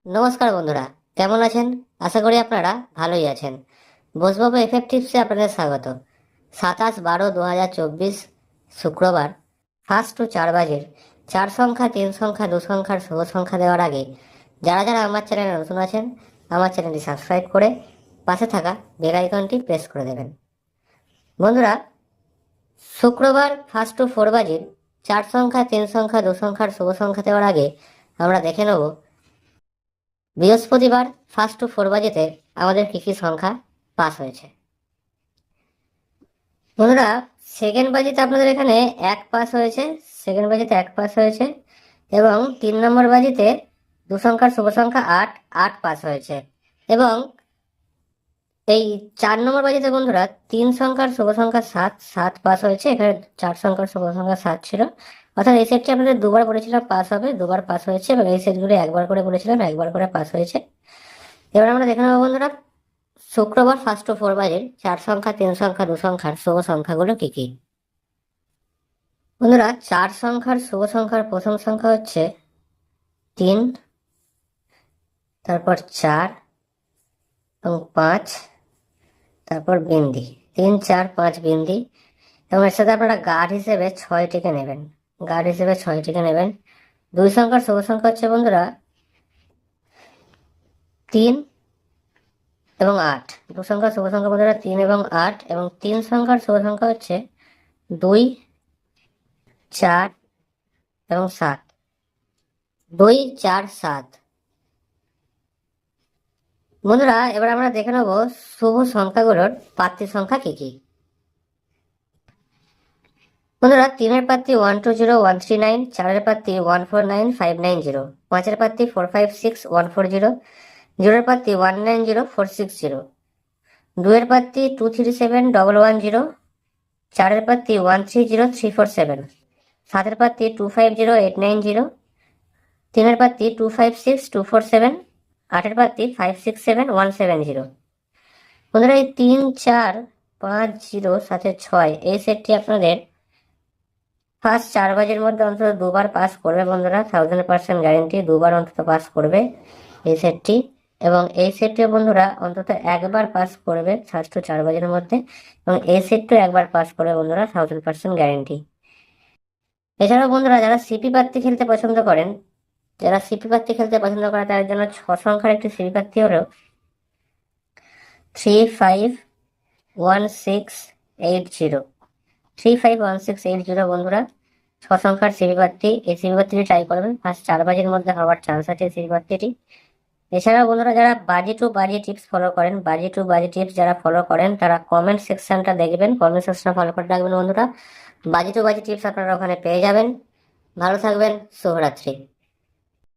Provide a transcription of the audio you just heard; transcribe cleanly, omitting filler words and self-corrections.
নমস্কার বন্ধুরা, কেমন আছেন? আশা করি আপনারা ভালোই আছেন। বসবাবু এফএফ টিপসে আপনাদের স্বাগত। 27/12/2024 শুক্রবার ফার্স্ট টু 4 বাজের 4 সংখ্যা, 3 সংখ্যা, 2 সংখ্যার শুভ সংখ্যা দেওয়ার আগে যারা যারা আমার চ্যানেলে নতুন আছেন আমার চ্যানেলটি সাবস্ক্রাইব করে পাশে থাকা বেল আইকনটি প্রেস করে দেবেন। বন্ধুরা, শুক্রবার ফার্স্ট টু 4 বাজের 4 সংখ্যা, 3 সংখ্যা, 2 সংখ্যার শুভ সংখ্যা দেওয়ার আগে আমরা দেখে নেব বৃহস্পতিবার ফার্স্ট টু 4 বাজেতে আমাদের কী কী সংখ্যা পাস হয়েছে। বন্ধুরা, সেকেন্ড বাজিতে আপনাদের এখানে 1 পাস হয়েছে, সেকেন্ড বাজিতে 1 পাস হয়েছে, এবং 3 নম্বর বাজিতে 2 সংখ্যার শুভ সংখ্যা 8 8 পাস হয়েছে, এবং এই 4 নম্বর বাজিতে বন্ধুরা 3 সংখ্যার শুভ সংখ্যা 7 7 পাস হয়েছে। এখানে 4 সংখ্যার শুভ সংখ্যা 7 ছিল, অর্থাৎ এই সেটটি আপনাদের দুবার বলেছিলাম পাস হবে, দুবার পাস হয়েছে, এবং এই সেটগুলো একবার করে বলেছিলাম একবার করে পাস হয়েছে। এবার আমরা দেখে নেবো বন্ধুরা শুক্রবার ফার্স্ট টু 4 বাজের 4 সংখ্যা, 3 সংখ্যা, 2 সংখ্যার শুভ সংখ্যাগুলো কি কি। বন্ধুরা, 4 সংখ্যার শুভ সংখ্যার প্রথম সংখ্যা হচ্ছে 3, তারপর 4 এবং 5, তারপর বিন্দি। 3, 4, 5 বিন্দি, এবং এর সাথে আপনারা গাঢ় হিসেবে 6টিকে নেবেন, গাঢ় হিসেবে 6টিকে নেবেন। 2 সংখ্যার শুভ সংখ্যা হচ্ছে বন্ধুরা 3 এবং 8। 2 সংখ্যার শুভ সংখ্যা বন্ধুরা 3 এবং 8, এবং 3 সংখ্যার শুভ সংখ্যা হচ্ছে 2, 4 এবং 7। 2, 4, 7। বন্ধুরা, এবার আমরা দেখে নেব শুভ সংখ্যাগুলোর প্রার্থী সংখ্যা কি কি। বন্ধুরা, 3-এর প্রার্থী 120139, 4-এর প্রার্থী 149590, 5-এর প্রার্থী 456140, 0-এর প্রার্থী 190460, 2-এর প্রার্থী 237110, 4-এর প্রার্থী 130347, 7-এর প্রার্থী 250890, 3-এর প্রার্থী 256247, 8-এর প্রার্থী 567170। বন্ধুরা, এই 3, 4, 5, 0 সাথে 6 এই সেটটি আপনাদের ফার্স্ট 4 বাজের মধ্যে অন্তত দুবার পাস করবে বন্ধুরা, 1000% গ্যারেন্টি, দুবার অন্তত পাস করবে এই সেটটি। এবং এই সেটটিও বন্ধুরা অন্তত একবার পাস করবে ফার্স্ট 4 বাজের মধ্যে, এবং এই সেটটিও একবার পাস করবে বন্ধুরা, 1000% গ্যারেন্টি। এছাড়াও বন্ধুরা, যারা সিপি প্রার্থী খেলতে পছন্দ করেন, যারা সিপি প্রার্থী খেলতে পছন্দ করে তাদের জন্য 6 সংখ্যার একটি সিপি প্রার্থী হলো 351680, 351680 বন্ধুরা 6 সংখ্যার সিপি প্রার্থী। এই সিপি প্রার্থীটি ট্রাই করবেন, ফার্স্ট 4 বাজের মধ্যে হওয়ার চান্স আছে সিপি প্রার্থীটি। এছাড়াও বন্ধুরা, যারা বাজি টু বাজি টিপস ফলো করেন, বাজি টু বাজি টিপস যারা ফলো করেন তারা কমেন্ট সেকশনটা দেখবেন, কমেন্ট সেকশনটা ফলো করে রাখবেন বন্ধুরা। বাজি টু বাজি টিপস আপনারা ওখানে পেয়ে যাবেন। ভালো থাকবেন, শুভরাত্রি।